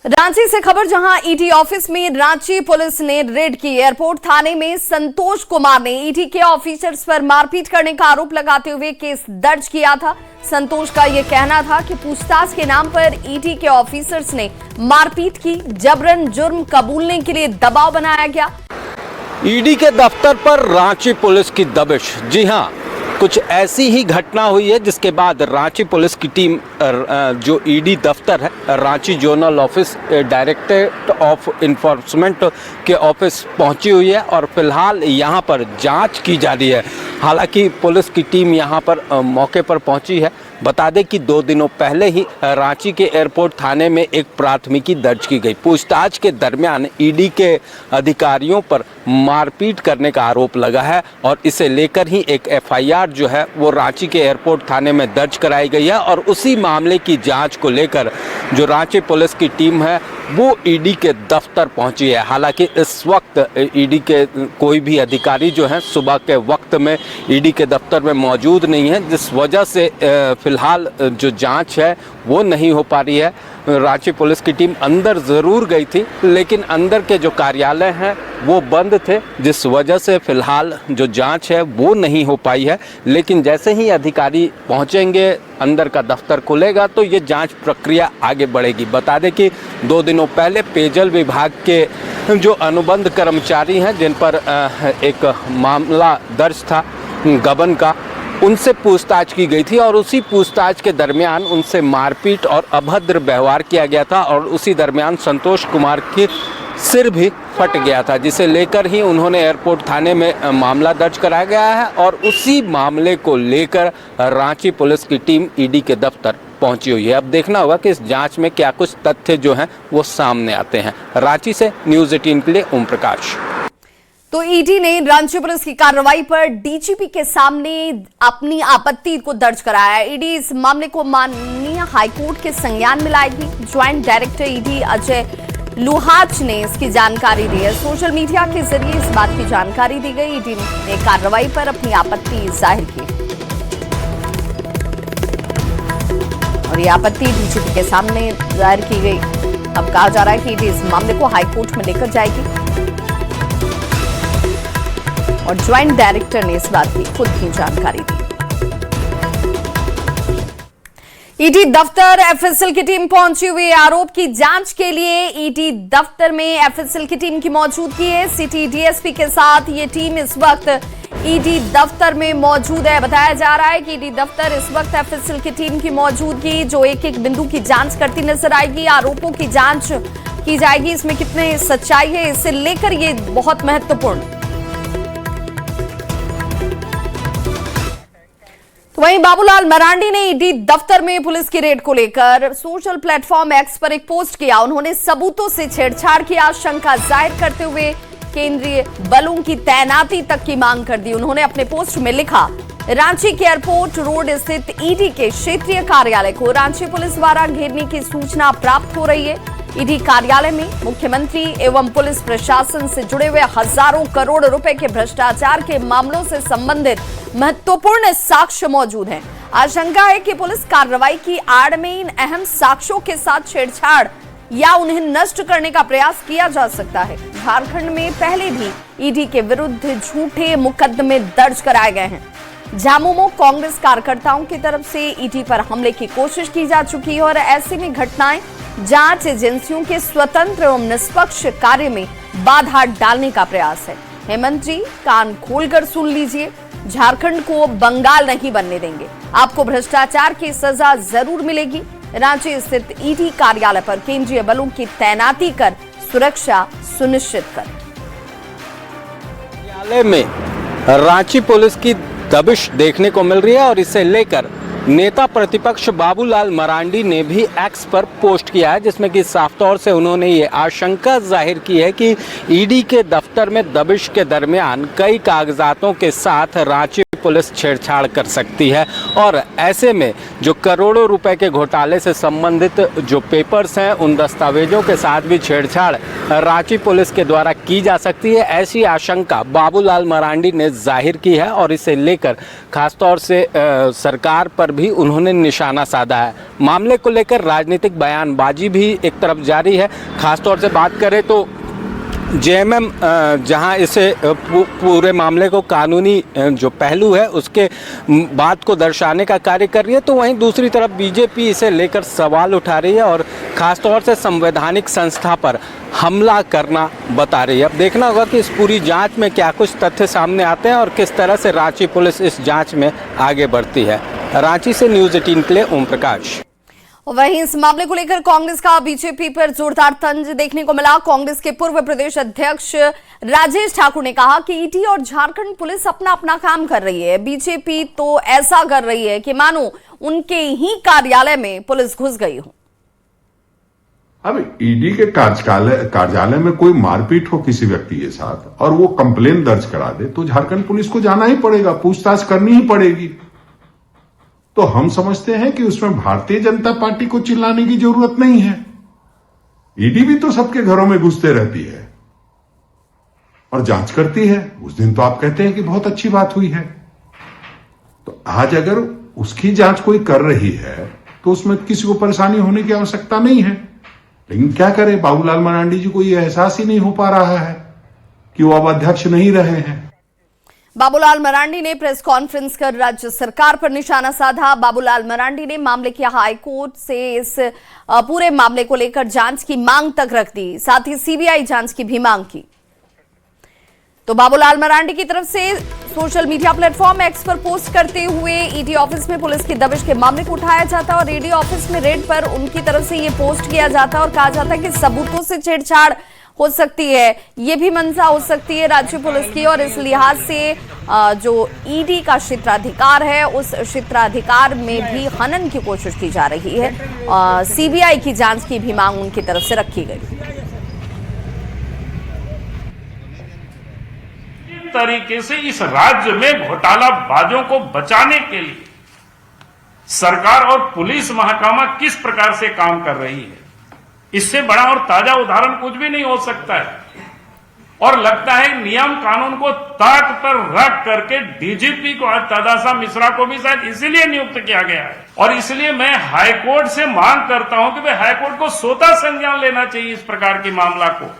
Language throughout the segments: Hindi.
रांची से खबर, जहां ईडी ऑफिस में रांची पुलिस ने रेड की। एयरपोर्ट थाने में संतोष कुमार ने ईडी के ऑफिसर्स पर मारपीट करने का आरोप लगाते हुए केस दर्ज किया था। संतोष का यह कहना था कि पूछताछ के नाम पर ईडी के ऑफिसर्स ने मारपीट की, जबरन जुर्म कबूलने के लिए दबाव बनाया गया। ईडी के दफ्तर पर रांची पुलिस की दबिश। जी हां, कुछ ऐसी ही घटना हुई है जिसके बाद रांची पुलिस की टीम जो ईडी दफ्तर है, Ranchi zonal office, directorate of enforcement के ऑफिस पहुंची हुई है और फिलहाल यहां पर जांच की जा रही है। हालांकि पुलिस की टीम यहां पर मौके पर पहुंची है। बता दें कि 2 दिनों पहले ही रांची के एयरपोर्ट थाने में एक प्राथमिकी दर्ज की गई। पूछताछ के दरमियान ईडी के अधिकारियों पर मारपीट करने का आरोप लगा है और इसे लेकर ही एक एफआईआर जो है वो रांची के एयरपोर्ट थाने में दर्ज कराई गई है और उसी मामले की जांच को लेकर जो रांची पुलिस की टीम है वो ईडी के दफ्तर पहुंची है। हालांकि इस वक्त ईडी के कोई भी अधिकारी जो है सुबह के वक्त में ईडी के दफ्तर में मौजूद नहीं है, जिस वजह से फिलहाल जो जांच है वो नहीं हो पा रही है। रांची पुलिस की टीम अंदर ज़रूर गई थी, लेकिन अंदर के जो कार्यालय हैं वो बंद थे, जिस वजह से फिलहाल जो जांच है वो नहीं हो पाई है। लेकिन जैसे ही अधिकारी पहुंचेंगे, अंदर का दफ्तर खुलेगा तो ये जांच प्रक्रिया आगे बढ़ेगी। बता दें कि 2 दिनों पहले पेयजल विभाग के जो अनुबंध कर्मचारी हैं जिन पर एक मामला दर्ज था गबन का, उनसे पूछताछ की गई थी और उसी पूछताछ के दरमियान उनसे मारपीट और अभद्र व्यवहार किया गया था और उसी दरमियान संतोष कुमार की सिर भी फट गया था, जिसे लेकर ही उन्होंने एयरपोर्ट थाने में मामला दर्ज कराया गया है और उसी मामले को लेकर रांची पुलिस की टीम ईडी के दफ्तर पहुंची हुई है। अब देखना होगा कि इस जांच में क्या कुछ तथ्य जो हैं वो सामने आते हैं। रांची से न्यूज़ 18 के लिए ओम प्रकाश। तो ईडी ने रांची पुलिस की कार्रवाई पर डीजीपी के सामने अपनी आपत्ति को दर्ज कराया है। ईडी इस मामले को माननीय हाईकोर्ट के संज्ञान में लाएगी। Joint director ED Ajay Luhach ने इसकी जानकारी दी है। सोशल मीडिया के जरिए इस बात की जानकारी दी गई। ईडी ने कार्रवाई पर अपनी आपत्ति जाहिर की और ये आपत्ति डीजीपी के सामने जाहिर की गई। अब कहा जा रहा है कि ईडी इस मामले को हाईकोर्ट में लेकर जाएगी और ज्वाइंट डायरेक्टर ने इस बात की खुद ही जानकारी दी। ईडी दफ्तर एफएसएल की टीम पहुंची हुई है। आरोप की जांच के लिए ईडी दफ्तर में एफएसएल की टीम की मौजूदगी है। सिटी डीएसपी के साथ ये टीम इस वक्त ईडी दफ्तर में मौजूद है। बताया जा रहा है कि ईडी दफ्तर इस वक्त एफएसएल की टीम की मौजूदगी जो एक बिंदु की जांच करती नजर आएगी। आरोपों की जांच की जाएगी, इसमें कितने सच्चाई है इसे लेकर ये बहुत महत्वपूर्ण। तो वहीं बाबूलाल मरांडी ने ईडी दफ्तर में पुलिस की रेड को लेकर सोशल प्लेटफॉर्म एक्स पर एक पोस्ट किया। उन्होंने सबूतों से छेड़छाड़ की आशंका जाहिर करते हुए केंद्रीय बलों की तैनाती तक की मांग कर दी। उन्होंने अपने पोस्ट में लिखा, रांची के एयरपोर्ट रोड स्थित ईडी के क्षेत्रीय कार्यालय को रांची पुलिस द्वारा घेरने की सूचना प्राप्त हो रही है। ईडी कार्यालय में मुख्यमंत्री एवं पुलिस प्रशासन से जुड़े हुए हजारों करोड़ रुपए के भ्रष्टाचार के मामलों से संबंधित महत्वपूर्ण साक्ष्य मौजूद हैं। आशंका है कि पुलिस कार्रवाई की आड़ में इन अहम साक्ष्यों के साथ छेड़छाड़ या उन्हें नष्ट करने का प्रयास किया जा सकता है। झारखंड में पहले भी ईडी के विरुद्ध झूठे मुकदमे दर्ज कराए गए हैं। झामुमो कांग्रेस कार्यकर्ताओं की तरफ से ईडी पर हमले की कोशिश की जा चुकी है और ऐसे में घटनाएं जांच एजेंसियों के स्वतंत्र एवं निष्पक्ष कार्य में बाधा डालने का प्रयास है। हेमंत जी, कान खोलकर सुन लीजिए, झारखंड को बंगाल नहीं बनने देंगे। आपको भ्रष्टाचार की सजा जरूर मिलेगी। रांची स्थित ईडी कार्यालय पर केंद्रीय बलों की तैनाती कर सुरक्षा सुनिश्चित कर। कार्यालय में रांची पुलिस की दबिश देखने को मिल रही है और इसे लेकर नेता प्रतिपक्ष बाबूलाल मरांडी ने भी एक्स पर पोस्ट किया है, जिसमें कि साफ तौर से उन्होंने ये आशंका जाहिर की है कि ईडी के दफ्तर में दबिश के दरमियान कई कागजातों के साथ रांची पुलिस छेड़छाड़ कर सकती है। और ऐसे में जो करोड़ों रुपए के घोटाले से संबंधित जो पेपर्स हैं उन दस्तावेजों के साथ भी छेड़छाड़ रांची पुलिस के द्वारा की जा सकती है, ऐसी आशंका बाबूलाल मरांडी ने जाहिर की है। और इसे लेकर खासतौर से सरकार पर भी उन्होंने निशाना साधा है। मामले को लेकर राजनीतिक बयानबाजी भी एक तरफ जारी है। खासतौर से बात करें तो जेएमएम जहां इसे पूरे मामले को कानूनी जो पहलू है उसके बात को दर्शाने का कार्य कर रही है, तो वहीं दूसरी तरफ बीजेपी इसे लेकर सवाल उठा रही है और खासतौर से संवैधानिक संस्था पर हमला करना बता रही है। अब देखना होगा कि इस पूरी जांच में क्या कुछ तथ्य सामने आते हैं और किस तरह से रांची पुलिस इस जांच में आगे बढ़ती है। रांची से न्यूज़ 18 के लिए ओम प्रकाश। वहीं इस मामले को लेकर कांग्रेस का बीजेपी पर जोरदार तंज देखने को मिला। कांग्रेस के पूर्व प्रदेश अध्यक्ष राजेश ठाकुर ने कहा कि ईडी और झारखंड पुलिस अपना अपना काम कर रही है, बीजेपी तो ऐसा कर रही है कि मानो उनके ही कार्यालय में पुलिस घुस गई हो। अब ईडी के कार्यालय में कोई मारपीट हो किसी व्यक्ति के साथ और वो कंप्लेन दर्ज करा दे तो झारखंड पुलिस को जाना ही पड़ेगा, पूछताछ करनी ही पड़ेगी। तो हम समझते हैं कि उसमें भारतीय जनता पार्टी को चिल्लाने की जरूरत नहीं है। ईडी भी तो सबके घरों में घुसते रहती है और जांच करती है। उस दिन तो आप कहते हैं कि बहुत अच्छी बात हुई है, तो आज अगर उसकी जांच कोई कर रही है तो उसमें किसी को परेशानी होने की आवश्यकता नहीं है। लेकिन क्या करें, बाबूलाल मरांडी जी को यह एहसास ही नहीं हो पा रहा है कि वो अब अध्यक्ष नहीं रहे हैं। बाबूलाल मरांडी ने प्रेस कॉन्फ्रेंस कर राज्य सरकार पर निशाना साधा। बाबूलाल मरांडी ने मामले की हाईकोर्ट से इस पूरे मामले को लेकर जांच की मांग तक रख दी, साथ ही सीबीआई जांच की भी मांग की। तो बाबूलाल मरांडी की तरफ से सोशल मीडिया प्लेटफॉर्म एक्स पर पोस्ट करते हुए ईडी ऑफिस में पुलिस की दबिश के मामले को उठाया जाता और ईडी ऑफिस में रेड पर उनकी तरफ से ये पोस्ट किया जाता और कहा जाता है कि सबूतों से छेड़छाड़ हो सकती है, ये भी मंशा हो सकती है राज्य पुलिस की। और इस लिहाज से जो ईडी का क्षेत्राधिकार है उस क्षेत्राधिकार में भी हनन की कोशिश की जा रही है। सीबीआई की जांच की भी मांग उनकी तरफ से रखी गई। तरीके से इस राज्य में घोटालाबाजों को बचाने के लिए सरकार और पुलिस महकमा किस प्रकार से काम कर रही है, इससे बड़ा और ताजा उदाहरण कुछ भी नहीं हो सकता है। और लगता है नियम कानून को ताक पर रख करके डीजीपी को आज तदासा मिश्रा को भी शायद इसीलिए नियुक्त किया गया है। और इसलिए मैं हाईकोर्ट से मांग करता हूं कि भाई हाईकोर्ट को स्वतः संज्ञान लेना चाहिए इस प्रकार की मामला को।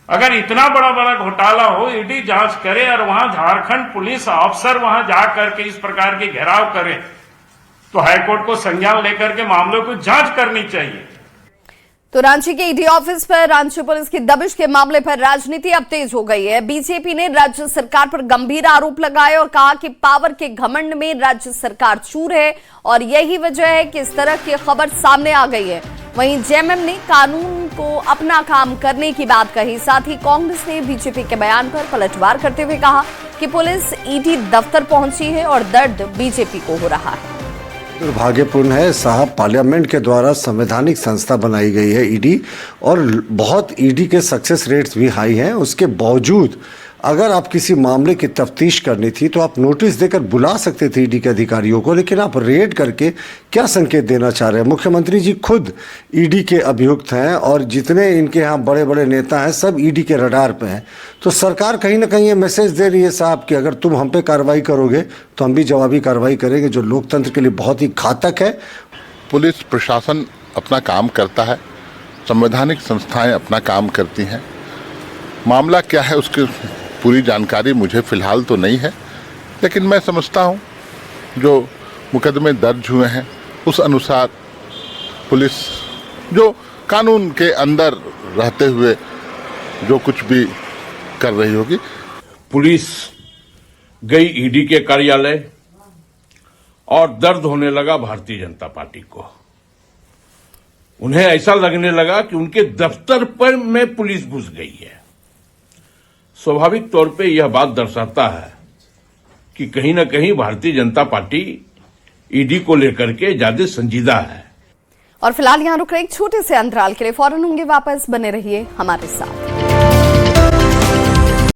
अगर इतना बड़ा बड़ा घोटाला हो, ईडी जांच करे और वहां झारखंड पुलिस अफसर वहां जाकर के इस प्रकार की घेराव करे, तो हाईकोर्ट को संज्ञान लेकर के मामलों की जांच करनी चाहिए। तो रांची के ईडी ऑफिस पर रांची पुलिस की दबिश के मामले पर राजनीति अब तेज हो गई है। बीजेपी ने राज्य सरकार पर गंभीर आरोप लगाए और कहा कि पावर के घमंड में राज्य सरकार चूर है और यही वजह है कि इस तरह की खबर सामने आ गई है। वहीं जेएमएम ने कानून को अपना काम करने की बात कही। साथ ही कांग्रेस ने बीजेपी के बयान पर पलटवार करते हुए कहा कि पुलिस ईडी दफ्तर पहुंची है और दर्द बीजेपी को हो रहा है। दुर्भाग्यपूर्ण है साहब, पार्लियामेंट के द्वारा संवैधानिक संस्था बनाई गई है ईडी और बहुत ईडी के सक्सेस रेट्स भी हाई हैं। उसके बावजूद अगर आप किसी मामले की तफ्तीश करनी थी तो आप नोटिस देकर बुला सकते थे ईडी के अधिकारियों को, लेकिन आप रेड करके क्या संकेत देना चाह रहे हैं? मुख्यमंत्री जी खुद ईडी के अभियुक्त हैं और जितने इनके यहाँ बड़े बड़े नेता हैं सब ईडी के रडार पे हैं। तो सरकार कहीं ना कहीं ये मैसेज दे रही है साहब कि अगर तुम हम पे कार्रवाई करोगे तो हम भी जवाबी कार्रवाई करेंगे, जो लोकतंत्र के लिए बहुत ही घातक है। पुलिस प्रशासन अपना काम करता है, संवैधानिक संस्थाएं अपना काम करती हैं। मामला क्या है उसकी पूरी जानकारी मुझे फिलहाल तो नहीं है, लेकिन मैं समझता हूं जो मुकदमे दर्ज हुए हैं उस अनुसार पुलिस जो कानून के अंदर रहते हुए जो कुछ भी कर रही होगी। पुलिस गई ईडी के कार्यालय और दर्द होने लगा भारतीय जनता पार्टी को। उन्हें ऐसा लगने लगा कि उनके दफ्तर पर में पुलिस घुस गई है। स्वाभाविक तौर पे यह बात दर्शाता है कि कहीं ना कहीं भारतीय जनता पार्टी ईडी को लेकर के ज्यादा संजीदा है। और फिलहाल यहां रुक रहे एक छोटे से अंतराल के लिए, फौरन होंगे वापस, बने रहिए हमारे साथ।